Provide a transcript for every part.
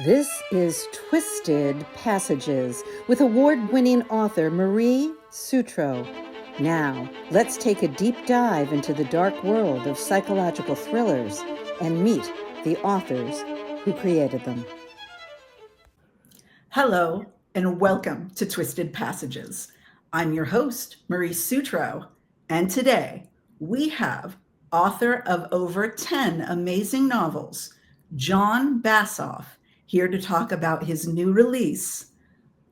This is Twisted Passages with award-winning author Marie Sutro. Now, let's take a deep dive into the dark world of psychological thrillers and meet the authors who created them. Hello, and welcome to Twisted Passages. I'm your host, Marie Sutro, and today we have author of over 10 amazing novels, Jon Bassoff, here to talk about his new release,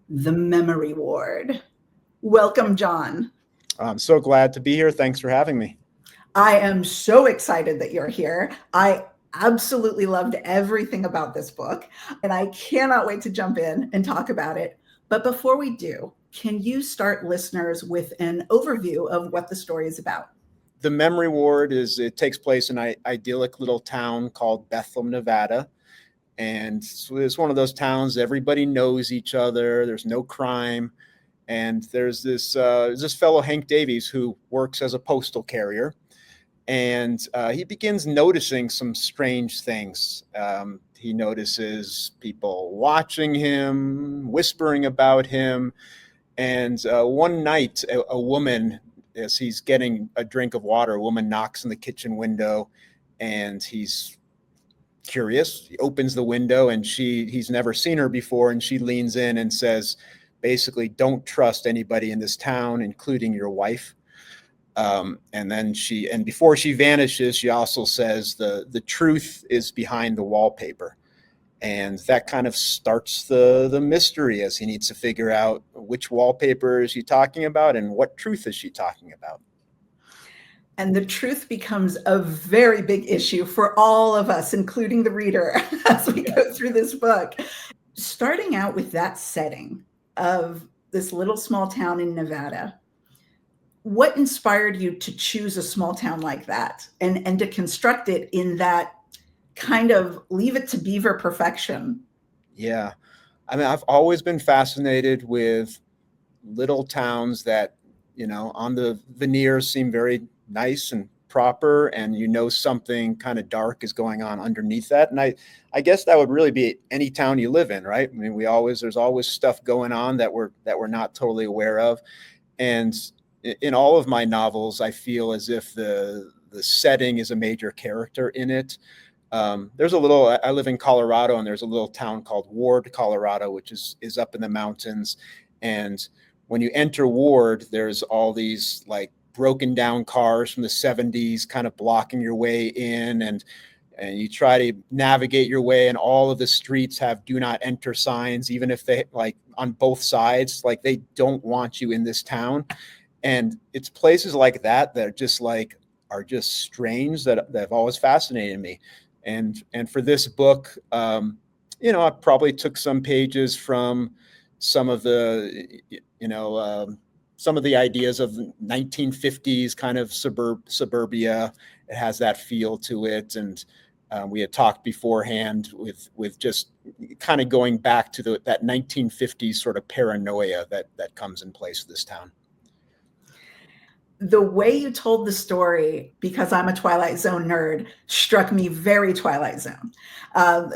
The Memory Ward. Welcome, Jon. I'm so glad to be here. Thanks for having me. I am so excited that you're here. I absolutely loved everything about this book, and I cannot wait to jump in and talk about it. But before we do, can you start listeners with an overview of what the story is about? The Memory Ward it takes place in an idyllic little town called Bethlehem, Nevada. And it's one of those towns, everybody knows each other. There's no crime. And there's this fellow, Hank Davies, who works as a postal carrier. And he begins noticing some strange things. He notices people watching him, whispering about him. And one night, a woman, as he's getting a drink of water, a woman knocks on the kitchen window, and he's curious. He opens the window, and he's never seen her before, and she leans in and says, basically, don't trust anybody in this town, including your wife. And then before she vanishes, she also says the truth is behind the wallpaper. And that kind of starts the mystery, as he needs to figure out which wallpaper is she talking about and what truth is she talking about. And the truth becomes a very big issue for all of us, including the reader, as we go through this book. Starting out with that setting of this little small town in Nevada, what inspired you to choose a small town like that and to construct it in that kind of leave it to beaver perfection? Yeah. I mean, I've always been fascinated with little towns that, on the veneer seem very nice and proper, and something kind of dark is going on underneath that. And I guess that would really be any town you live in, right? I mean, there's always stuff going on that we're not totally aware of. And in all of my novels, I feel as if the setting is a major character in it. I live in Colorado, and there's a little town called Ward, Colorado, which is up in the mountains. And when you enter Ward, there's all these like broken down cars from the 70s kind of blocking your way in, and you try to navigate your way, and all of the streets have do not enter signs, even if they like on both sides, like they don't want you in this town. And it's places like that are just strange that have always fascinated me. And for this book, I probably took some pages from some of the, some of the ideas of 1950s kind of suburbia. It has that feel to it. And we had talked beforehand with just kind of going back to that 1950s sort of paranoia that comes in place with this town. The way you told the story, because I'm a Twilight Zone nerd, struck me very Twilight Zone.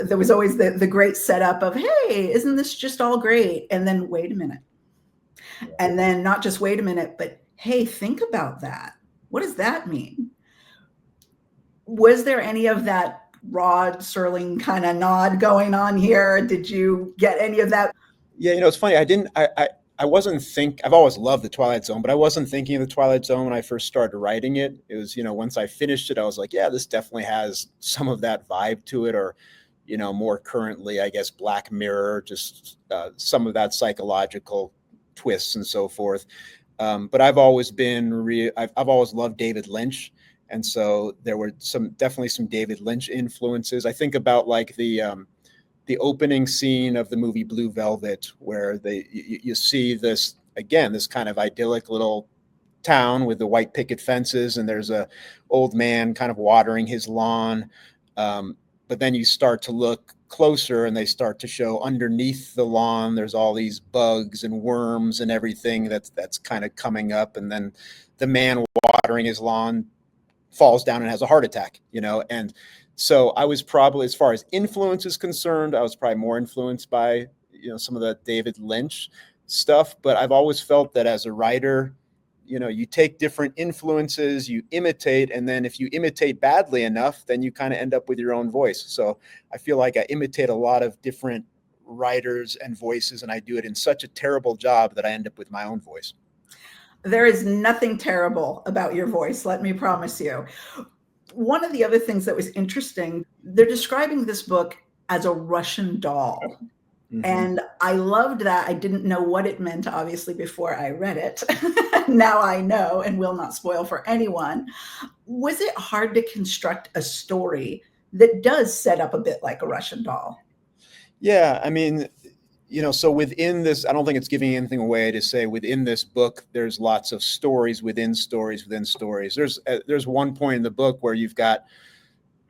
There was always the great setup of, hey, isn't this just all great? And then wait a minute. And then not just wait a minute, but hey, think about that. What does that mean? Was there any of that Rod Serling kind of nod going on here? Did you get any of that? Yeah, it's funny. I wasn't I've always loved the Twilight Zone, but I wasn't thinking of the Twilight Zone when I first started writing it. It was, once I finished it, I was like, yeah, this definitely has some of that vibe to it, or, more currently, I guess, Black Mirror, just some of that psychological twists and so forth. But I've always I've always loved David Lynch. And so there were definitely some David Lynch influences. I think about like the opening scene of the movie Blue Velvet, where you see this kind of idyllic little town with the white picket fences, and there's a old man kind of watering his lawn. But then you start to look closer, and they start to show underneath the lawn, there's all these bugs and worms and everything that's kind of coming up. And then the man watering his lawn falls down and has a heart attack, and So I was probably, as far as influence is concerned, I was probably more influenced by, some of the David Lynch stuff. But I've always felt that as a writer, you take different influences, you imitate, and then if you imitate badly enough, then you kind of end up with your own voice. So I feel like I imitate a lot of different writers and voices, and I do it in such a terrible job that I end up with my own voice. There is nothing terrible about your voice, let me promise you. One of the other things that was interesting, they're describing this book as a Russian doll. Mm-hmm. And I loved that. I didn't know what it meant, obviously, before I read it. Now I know and will not spoil for anyone. Was it hard to construct a story that does set up a bit like a Russian doll? Yeah, I mean, so within this, I don't think it's giving anything away to say within this book, there's lots of stories within stories within stories. There's one point in the book where you've got,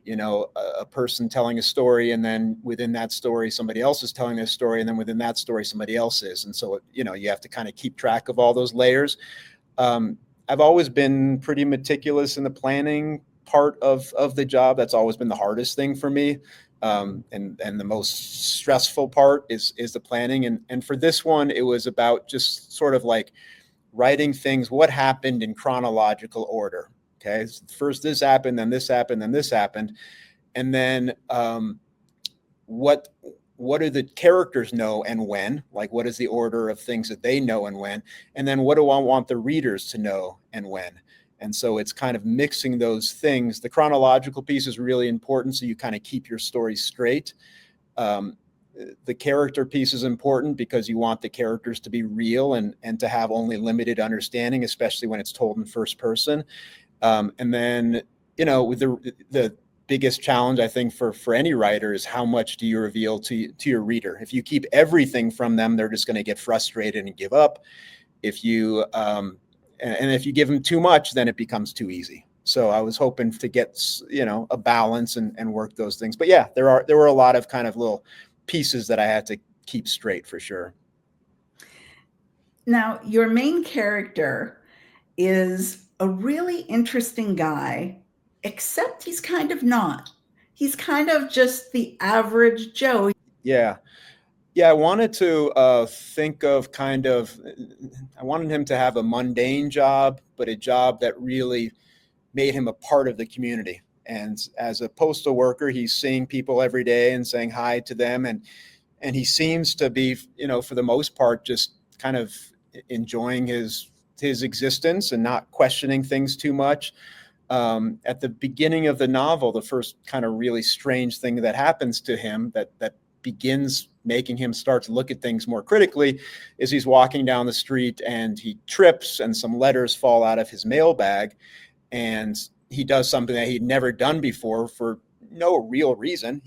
a person telling a story, and then within that story, somebody else is telling their story, and then within that story, somebody else is. And so, you have to kind of keep track of all those layers. I've always been pretty meticulous in the planning part of the job. That's always been the hardest thing for me. And the most stressful part is the planning. And for this one, it was about just sort of like writing things, what happened in chronological order. Okay. First this happened, then this happened, then this happened. And then what do the characters know and when? Like, what is the order of things that they know and when? And then what do I want the readers to know and when? And so it's kind of mixing those things. The chronological piece is really important, so you kind of keep your story straight. The character piece is important because you want the characters to be real and to have only limited understanding, especially when it's told in first person. And then, with the biggest challenge, I think, for any writer is how much do you reveal to your reader? If you keep everything from them, they're just going to get frustrated and give up. If you and if you give them too much, then it becomes too easy. So I was hoping to get, a balance and work those things. But yeah, there were a lot of kind of little pieces that I had to keep straight for sure. Now, your main character is a really interesting guy, except he's kind of not. He's kind of just the average Joe. Yeah. Yeah, I wanted to think of I wanted him to have a mundane job, but a job that really made him a part of the community. And as a postal worker, he's seeing people every day and saying hi to them. And he seems to be, for the most part, just kind of enjoying his existence and not questioning things too much. At the beginning of the novel, the first kind of really strange thing that happens to him that begins making him start to look at things more critically is he's walking down the street and he trips and some letters fall out of his mailbag, and he does something that he'd never done before for no real reason.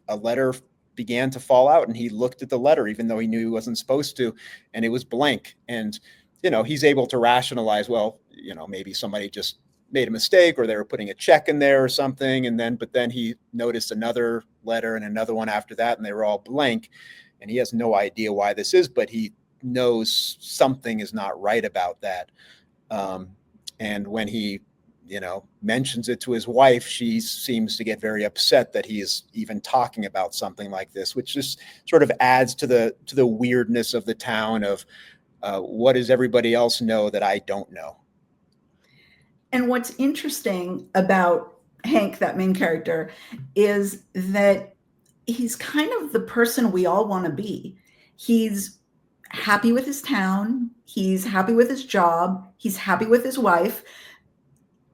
A letter began to fall out and he looked at the letter even though he knew he wasn't supposed to, and it was blank. And he's able to rationalize, well, maybe somebody just made a mistake or they were putting a check in there or something. But then he noticed another letter and another one after that, and they were all blank. And he has no idea why this is, but he knows something is not right about that. And when he, mentions it to his wife, she seems to get very upset that he is even talking about something like this, which just sort of adds to the weirdness of the town of what does everybody else know that I don't know. And what's interesting about Hank, that main character, is that he's kind of the person we all want to be. He's happy with his town. He's happy with his job. He's happy with his wife.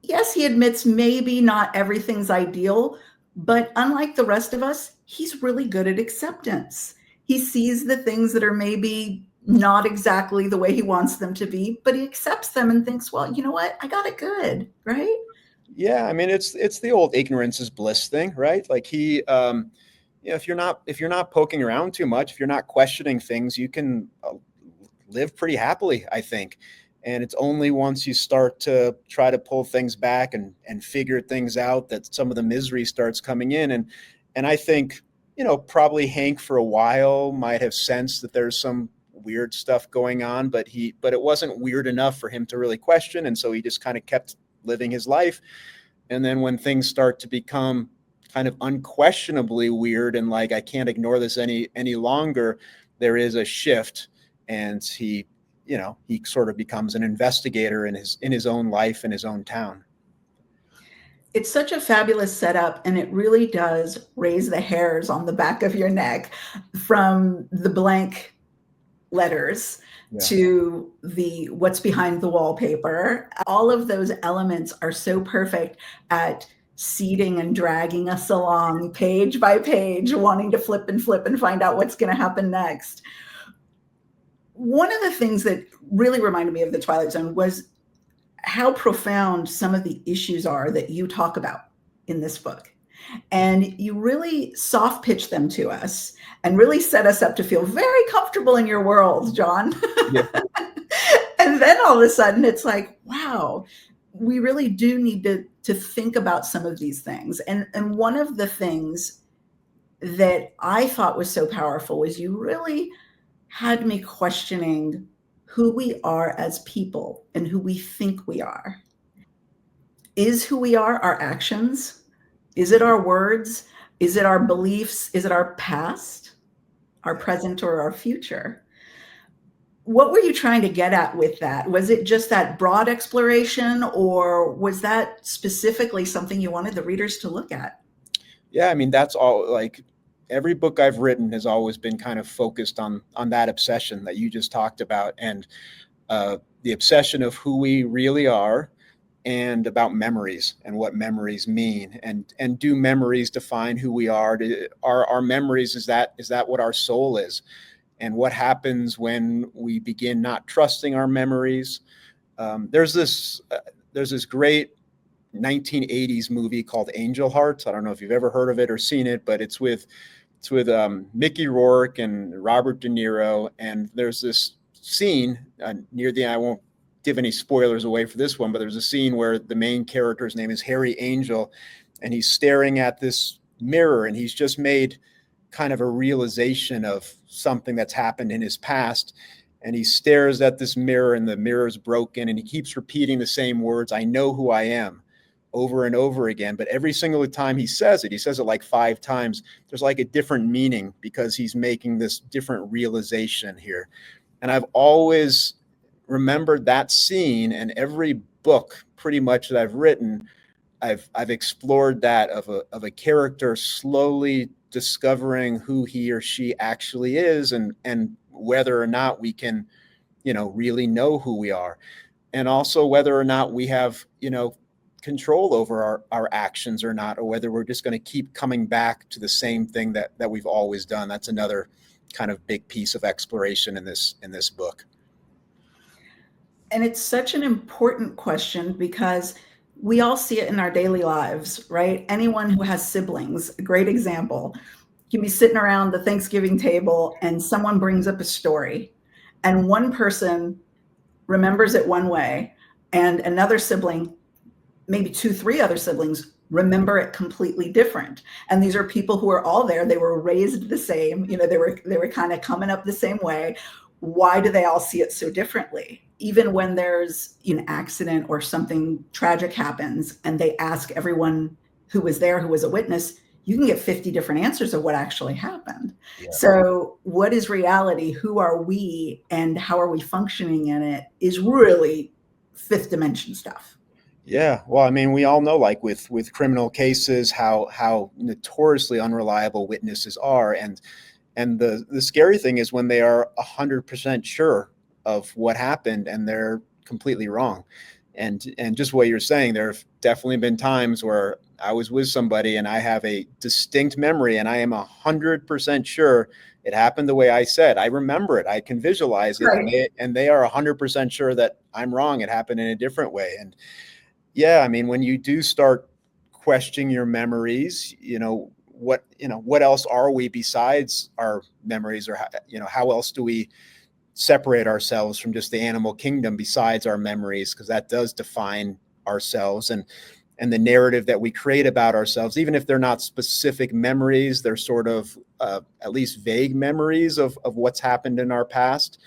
Yes, he admits maybe not everything's ideal, but unlike the rest of us, he's really good at acceptance. He sees the things that are maybe not exactly the way he wants them to be, but he accepts them and thinks, well, you know what? I got it good, right? Yeah, I mean, it's the old ignorance is bliss thing, right? Like he, if you're not poking around too much, if you're not questioning things, you can live pretty happily, I think. And it's only once you start to try to pull things back and figure things out that some of the misery starts coming in. And I think, probably Hank for a while might have sensed that there's some weird stuff going on, but it wasn't weird enough for him to really question. And so he just kind of kept living his life. And then when things start to become kind of unquestionably weird and like, I can't ignore this any longer, there is a shift, and he sort of becomes an investigator in his own life, in his own town. It's such a fabulous setup, and it really does raise the hairs on the back of your neck, from the blank letters to the what's behind the wallpaper. All of those elements are so perfect at seeding and dragging us along page by page, wanting to flip and find out what's going to happen next. One of the things that really reminded me of the Twilight Zone was how profound some of the issues are that you talk about in this book. And you really soft pitch them to us and really set us up to feel very comfortable in your world, Jon. Yeah. And then all of a sudden it's like, wow, we really do need to think about some of these things. And one of the things that I thought was so powerful was you really had me questioning who we are as people and who we think we are. Is who we are our actions? Is it our words? Is it our beliefs? Is it our past, our present, or our future? What were you trying to get at with that? Was it just that broad exploration, or was that specifically something you wanted the readers to look at? Yeah, I mean, that's all. Like, every book I've written has always been kind of focused on that obsession that you just talked about, and the obsession of who we really are, and about memories and what memories mean, and do memories define who we are? Are our memories, is that what our soul is? And what happens when we begin not trusting our memories? There's this great 1980s movie called Angel Hearts. I don't know if you've ever heard of it or seen it, but it's with Mickey Rourke and Robert De Niro. And there's this scene near the, I won't give any spoilers away for this one, but there's a scene where the main character's name is Harry Angel, and he's staring at this mirror, and he's just made kind of a realization of something that's happened in his past. And he stares at this mirror, and the mirror's broken, and he keeps repeating the same words, "I know who I am," over and over again. But every single time he says it like 5 times, there's like a different meaning, because he's making this different realization here. And I've always remembered that scene, and every book pretty much that I've written, I've explored that of a character slowly discovering who he or she actually is, and whether or not we can, really know who we are, and also whether or not we have, control over our actions or not, or whether we're just going to keep coming back to the same thing that we've always done. That's another kind of big piece of exploration in this book. And it's such an important question, because we all see it in our daily lives, right? Anyone who has siblings, a great example, can be sitting around the Thanksgiving table and someone brings up a story, and one person remembers it one way, and another sibling, maybe 2, 3 other siblings, remember it completely different. And these are people who are all there. They were raised the same, they were kind of coming up the same way. Why do they all see it so differently? Even when there's an accident or something tragic happens, and they ask everyone who was there, who was a witness, you can get 50 different answers of what actually happened. Yeah. So what is reality? Who are we? And how are we functioning in it is really 5th dimension stuff. Yeah. Well, I mean, we all know, like with criminal cases, how notoriously unreliable witnesses are. And the scary thing is when they are 100% sure of what happened and they're completely wrong. And just what you're saying, there have definitely been times where I was with somebody and I have a distinct memory and I am 100% sure it happened the way I said. I remember it. I can visualize it. Right. And they are 100% sure that I'm wrong. It happened in a different way. And yeah, I mean, when you do start questioning your memories, what else are we besides our memories, or how else do we separate ourselves from just the animal kingdom besides our memories? Because that does define ourselves, and the narrative that we create about ourselves, even if they're not specific memories, they're sort of at least vague memories of what's happened in our past.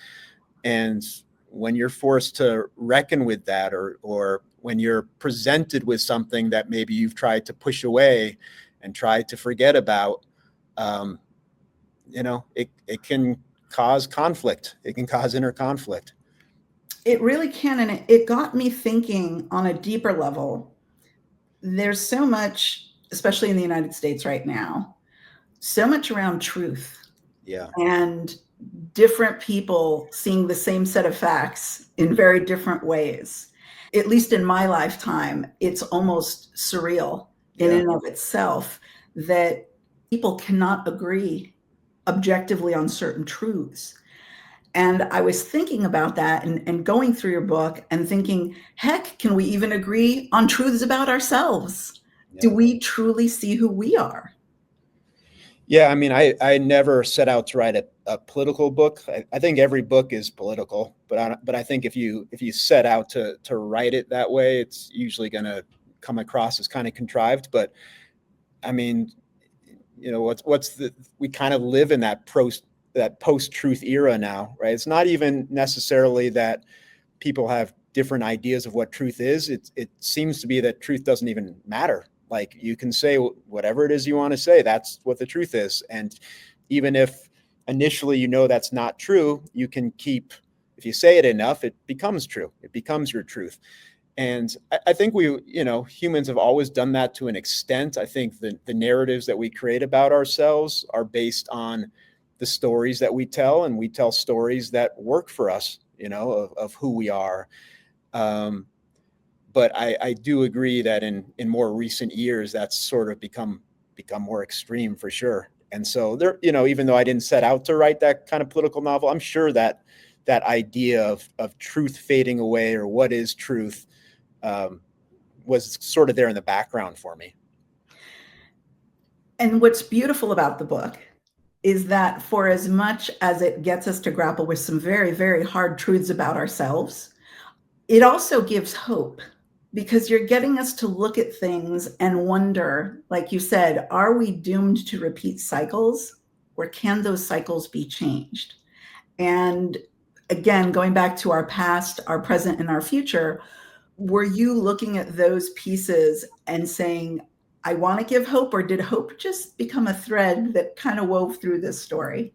And when you're forced to reckon with that, or when you're presented with something that maybe you've tried to push away and tried to forget about, it can cause conflict. It can cause inner conflict. It really can. And it got me thinking on a deeper level. There's so much, especially in the United States right now, so much around truth. Yeah. And different people seeing the same set of facts in very different ways. At least in my lifetime, it's almost surreal in and of itself that people cannot agree objectively on certain truths. And I was thinking about that and going through your book and thinking, heck, can we even agree on truths about ourselves? Yeah. Do we truly see who we are? Yeah, I mean, I never set out to write a political book. I think every book is political, but I think if you set out to write it that way, it's usually going to come across as kind of contrived. But I mean, we kind of live in that post-truth era now, right? It's not even necessarily that people have different ideas of what truth is. It seems to be that truth doesn't even matter. Like, you can say whatever it is you want to say. That's what the truth is. And even if initially that's not true, you can if you say it enough, it becomes true. It becomes your truth. And I think humans have always done that to an extent. I think the narratives that we create about ourselves are based on the stories that we tell, and we tell stories that work for us, of who we are. But I do agree that in more recent years, that's sort of become more extreme for sure. And so there, even though I didn't set out to write that kind of political novel, I'm sure that idea of truth fading away, or what is truth, was sort of there in the background for me. And what's beautiful about the book is that for as much as it gets us to grapple with some very, very hard truths about ourselves, it also gives hope, because you're getting us to look at things and wonder, like you said, are we doomed to repeat cycles, or can those cycles be changed? And again, going back to our past, our present, and our future, were you looking at those pieces and saying, I want to give hope, or did hope just become a thread that kind of wove through this story?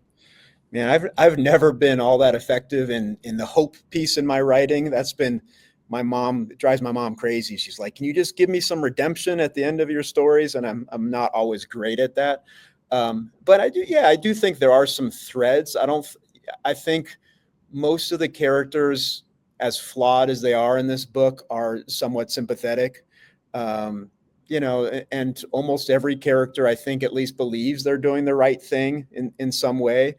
Man, I've never been all that effective in the hope piece in my writing. That's been it drives my mom crazy. She's like, can you just give me some redemption at the end of your stories? And I'm not always great at that. But I do think there are some threads. I think most of the characters, as flawed as they are in this book, are somewhat sympathetic. And almost every character, I think, at least believes they're doing the right thing in some way.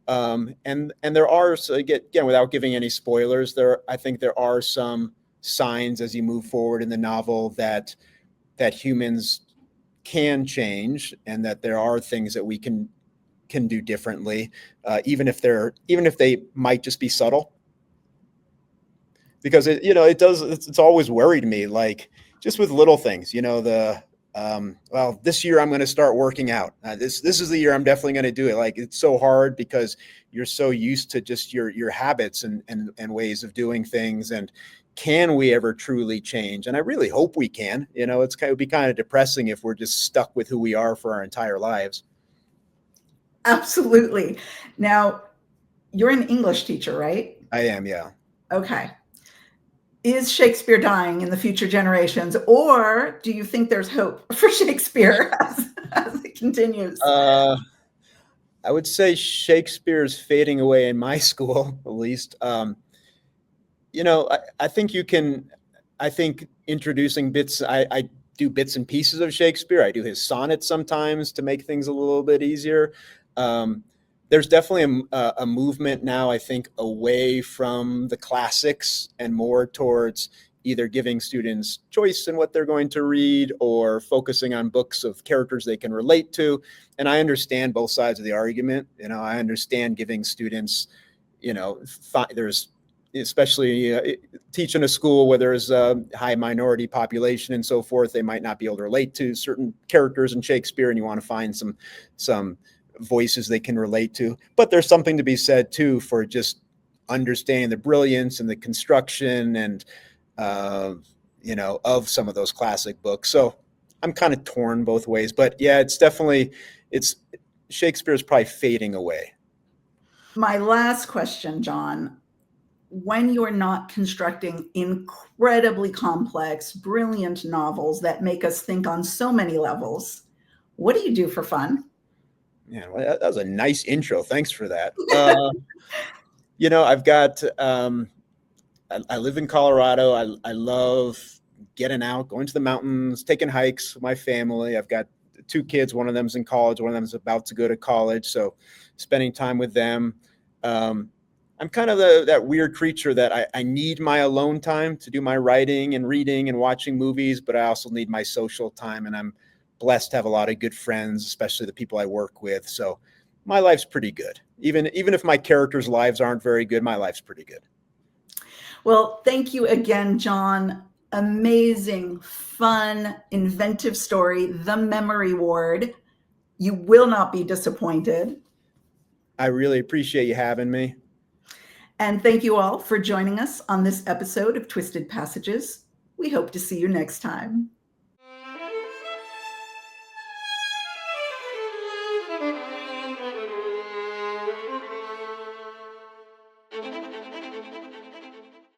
And there are, so again, without giving any spoilers, I think there are some signs as you move forward in the novel that humans can change, and that there are things that we can do differently, even if they might just be subtle. Because it's always worried me, like, just with little things, well, this year I'm going to start working out. This is the year I'm definitely going to do it. Like, it's so hard because you're so used to just your habits and ways of doing things. And can we ever truly change? And I really hope we can. It would be kind of depressing if we're just stuck with who we are for our entire lives. Absolutely. Now, you're an English teacher, right? I am, yeah. Okay. Is Shakespeare dying in the future generations, or do you think there's hope for Shakespeare as it continues? I would say Shakespeare's fading away in my school, at least. I think introducing bits, I do bits and pieces of Shakespeare. I do his sonnets sometimes to make things a little bit easier. There's definitely a movement now, I think, away from the classics and more towards either giving students choice in what they're going to read, or focusing on books of characters they can relate to. And I understand both sides of the argument. I understand giving students, there's, especially teaching a school where there's a high minority population and so forth, they might not be able to relate to certain characters in Shakespeare, and you want to find some voices they can relate to. But there's something to be said too for just understanding the brilliance and the construction and of some of those classic books. So I'm kind of torn both ways, but yeah, it's Shakespeare is probably fading away. My last question, Jon, when you're not constructing incredibly complex, brilliant novels that make us think on so many levels, what do you do for fun? Yeah, well, that was a nice intro. Thanks for that. I've got, I live in Colorado. I love getting out, going to the mountains, taking hikes with my family. I've got 2 kids. One of them's in college. One of them's about to go to college. So spending time with them. I'm kind of that weird creature that I need my alone time to do my writing and reading and watching movies, but I also need my social time. And I'm blessed to have a lot of good friends, especially the people I work with. So my life's pretty good. Even if my characters' lives aren't very good, my life's pretty good. Well, thank you again, Jon. Amazing, fun, inventive story, The Memory Ward. You will not be disappointed. I really appreciate you having me. And thank you all for joining us on this episode of Twisted Passages. We hope to see you next time.